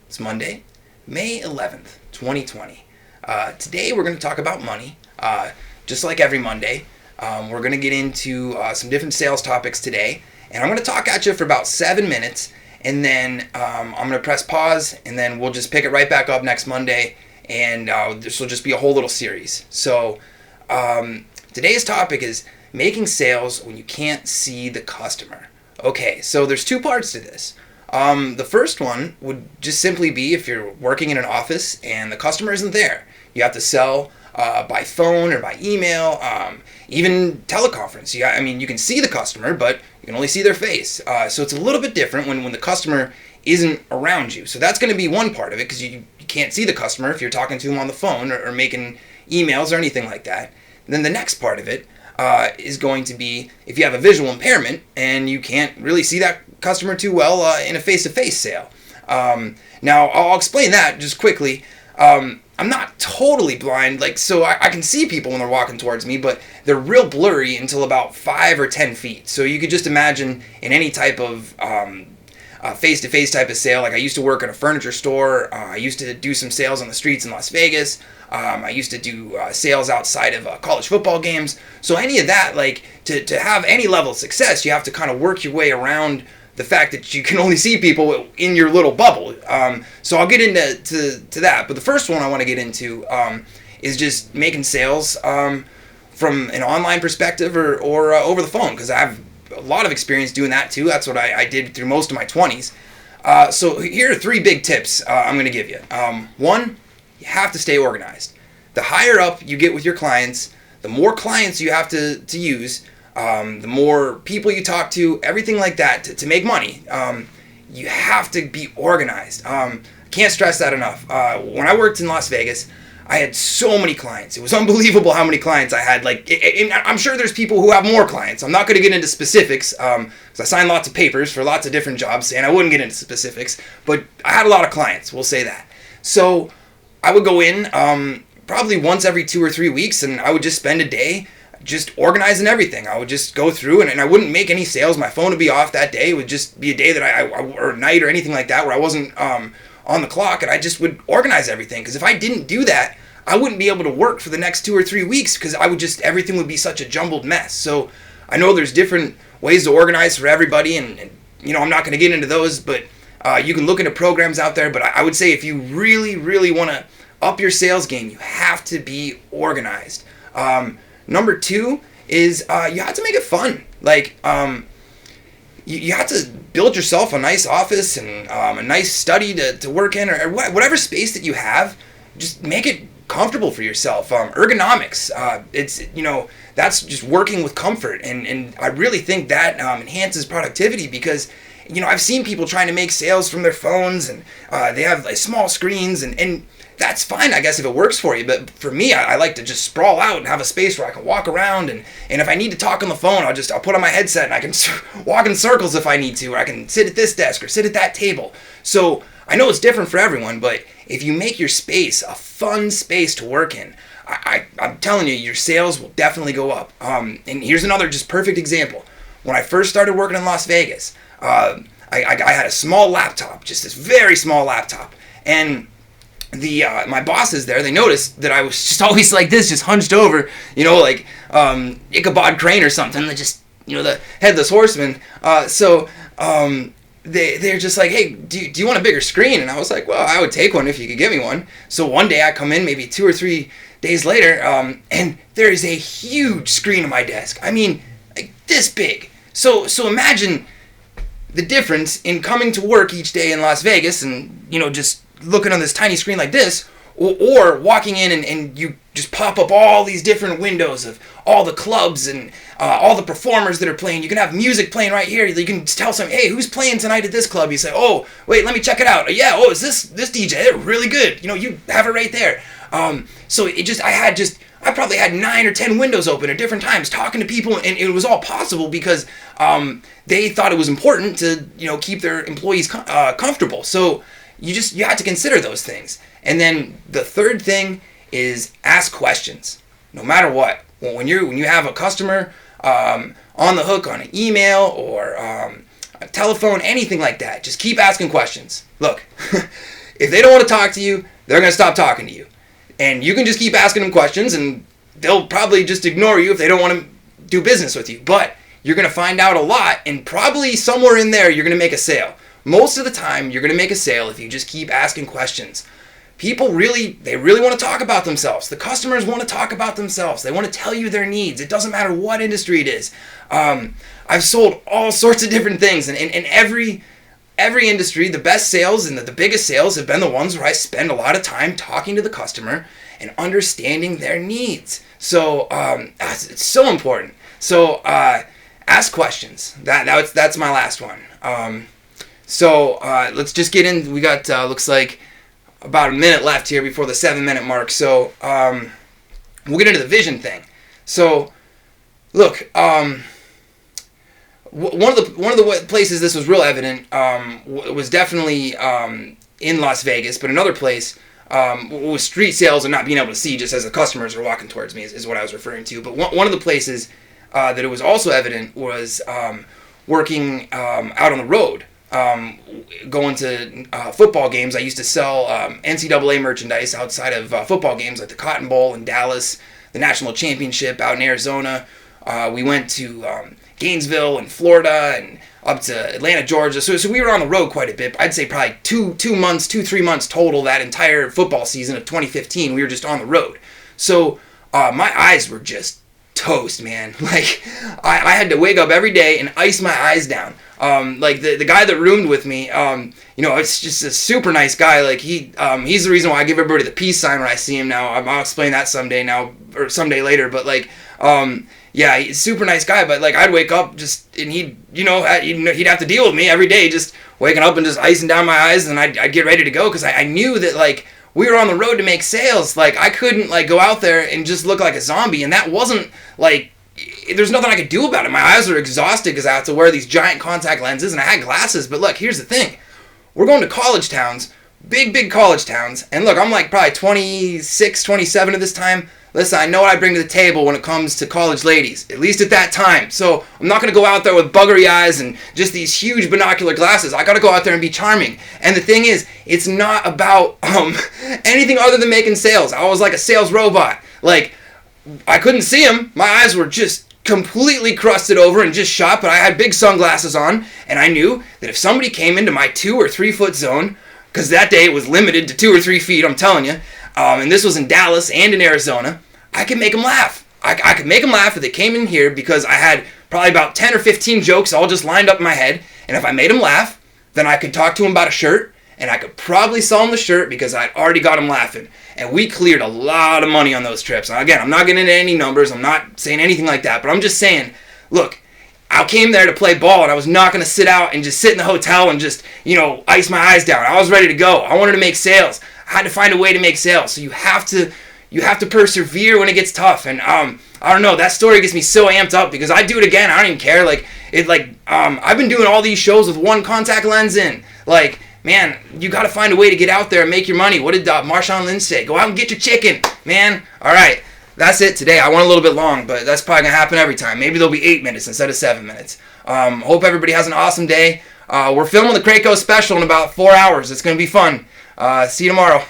It's Monday, May 11th, 2020. Today we're going to talk about money, just like every Monday. We're going to get into some different sales topics today, and I'm going to talk at you for about 7 minutes, and then I'm going to press pause, and then we'll just pick it right back up next Monday, and this will just be a whole little series. So today's topic is making sales when you can't see the customer. Okay, so there's two parts to this. The first one would just simply be if you're working in an office and the customer isn't there. You have to sell by phone or by email, even teleconference. You can see the customer, but you can only see their face. So it's a little bit different when the customer isn't around you. So that's going to be one part of it, because you can't see the customer if you're talking to them on the phone or making emails or anything like that. And then the next part of it is going to be if you have a visual impairment and you can't really see that customer too well in a face-to-face sale. Now, I'll explain that just quickly. I'm not totally blind, so I can see people when they're walking towards me, but they're real blurry until about 5 or 10 feet. So you could just imagine in any type of face-to-face type of sale. Like, I used to work at a furniture store. I used to do some sales on the streets in Las Vegas. I used to do sales outside of college football games. So any of that, to have any level of success, you have to kind of work your way around the fact that you can only see people in your little bubble. So I'll get into that. But the first one I want to get into is just making sales from an online perspective or over the phone, because I have a lot of experience doing that too. That's what I did through most of my 20s. So here are 3 big tips I'm going to give you. One, you have to stay organized. The higher up you get with your clients, the more clients you have to use, the more people you talk to, everything like that, to make money. You have to be organized. Can't stress that enough. When I worked in Las Vegas, I had so many clients. It was unbelievable how many clients I had. I'm sure there's people who have more clients. I'm not going to get into specifics because I signed lots of papers for lots of different jobs, and I wouldn't get into specifics. But I had a lot of clients, we'll say that. So I would go in probably once every 2 or 3 weeks, and I would just spend a day just organizing everything. I would just go through and I wouldn't make any sales. My phone would be off that day. It would just be a day that or night or anything like that where I wasn't on the clock, and I just would organize everything. Because if I didn't do that, I wouldn't be able to work for the next 2 or 3 weeks, because everything would be such a jumbled mess. So I know there's different ways to organize for everybody, and I'm not going to get into those, but you can look into programs out there. But I would say if you really, really want to up your sales game, you have to be organized. Number 2 is you have to make it fun. You have to build yourself a nice office and a nice study to work in, or whatever space that you have. Just make it comfortable for yourself. Ergonomics, that's just working with comfort, and I really think that enhances productivity, because I've seen people trying to make sales from their phones, and they have small screens, and that's fine, I guess, if it works for you. But for me, I like to just sprawl out and have a space where I can walk around, and if I need to talk on the phone, I'll put on my headset and I can walk in circles if I need to, or I can sit at this desk or sit at that table. So I know it's different for everyone, but if you make your space a fun space to work in, I'm telling you, your sales will definitely go up. And here's another just perfect example. When I first started working in Las Vegas, I had a small laptop, just this very small laptop, and my bosses there, they noticed that I was just always like this, just hunched over, like Ichabod Crane or something, the headless horseman. They're just like, hey, do you want a bigger screen? And I was like, well, I would take one if you could give me one. So one day I come in, maybe 2 or 3 days later, and there is a huge screen on my desk. I mean, like this big. So imagine the difference in coming to work each day in Las Vegas and, just looking on this tiny screen like this, or walking in and you just pop up all these different windows of all the clubs and all the performers that are playing. You can have music playing right here. You can tell someone, hey, who's playing tonight at this club? You say, oh, wait, let me check it out. Yeah, oh, is this DJ? They're really good. You have it right there. So I probably had 9 or 10 windows open at different times talking to people, and it was all possible because they thought it was important to keep their employees comfortable. So you have to consider those things. And then the third thing is ask questions, no matter what. When you have a customer on the hook on an email or a telephone, anything like that, just keep asking questions. Look, if they don't want to talk to you, they're going to stop talking to you. And you can just keep asking them questions, and they'll probably just ignore you if they don't want to do business with you. But you're going to find out a lot, and probably somewhere in there, you're going to make a sale. Most of the time, you're going to make a sale if you just keep asking questions. People really want to talk about themselves. The customers want to talk about themselves. They want to tell you their needs. It doesn't matter what industry it is. I've sold all sorts of different things, and in every industry, the best sales and the biggest sales have been the ones where I spend a lot of time talking to the customer and understanding their needs. So it's so important. So ask questions. That's my last one. So let's just get in. We got looks like about a minute left here before the 7-minute mark. So we'll get into the vision thing. So look, one of the places this was real evident was definitely in Las Vegas, but another place was street sales and not being able to see just as the customers are walking towards me is what I was referring to. But one of the places that it was also evident was working out on the road. Going to football games. I used to sell NCAA merchandise outside of football games like the Cotton Bowl in Dallas, the National Championship out in Arizona. We went to Gainesville and Florida and up to Atlanta, Georgia. So we were on the road quite a bit. I'd say probably 3 months total that entire football season of 2015. We were just on the road. So my eyes were just toast, man. Like I had to wake up every day and ice my eyes down. Like the guy that roomed with me, it's just a super nice guy. Like he's the reason why I give everybody the peace sign when I see him now. I'll explain that someday later. But like, yeah, he's a super nice guy. But like, I'd wake up and he'd have to deal with me every day, just waking up and just icing down my eyes, and I'd get ready to go because I knew that like we were on the road to make sales. Like I couldn't like go out there and just look like a zombie, and that wasn't like. There's nothing I could do about it. My eyes are exhausted because I have to wear these giant contact lenses, and I had glasses. But look, here's the thing. We're going to college towns, big college towns. And look, I'm like probably 26, 27 at this time. Listen, I know what I bring to the table when it comes to college ladies, at least at that time. So I'm not going to go out there with buggery eyes and just these huge binocular glasses. I got to go out there and be charming. And the thing is, it's not about anything other than making sales. I was like a sales robot. Like, I couldn't see them. My eyes were just completely crusted over and just shot, but I had big sunglasses on, and I knew that if somebody came into my 2 or 3 foot zone, because that day it was limited to 2 or 3 feet, I'm telling you, and this was in Dallas and in Arizona, I could make them laugh. I could make them laugh if they came in here because I had probably about 10 or 15 jokes all just lined up in my head, and if I made them laugh, then I could talk to them about a shirt, and I could probably sell them the shirt because I'd already got them laughing. And we cleared a lot of money on those trips. Now, again, I'm not getting into any numbers. I'm not saying anything like that. But I'm just saying, look, I came there to play ball, and I was not going to sit out and just sit in the hotel and just, ice my eyes down. I was ready to go. I wanted to make sales. I had to find a way to make sales. So you have to persevere when it gets tough. And I don't know. That story gets me so amped up because I do it again. I don't even care. I've been doing all these shows with one contact lens in. Like, man, you got to find a way to get out there and make your money. What did Marshawn Lynch say? Go out and get your chicken, man. All right, that's it today. I went a little bit long, but that's probably going to happen every time. Maybe there'll be 8 minutes instead of 7 minutes. Hope everybody has an awesome day. We're filming the Kraco special in about 4 hours. It's going to be fun. See you tomorrow.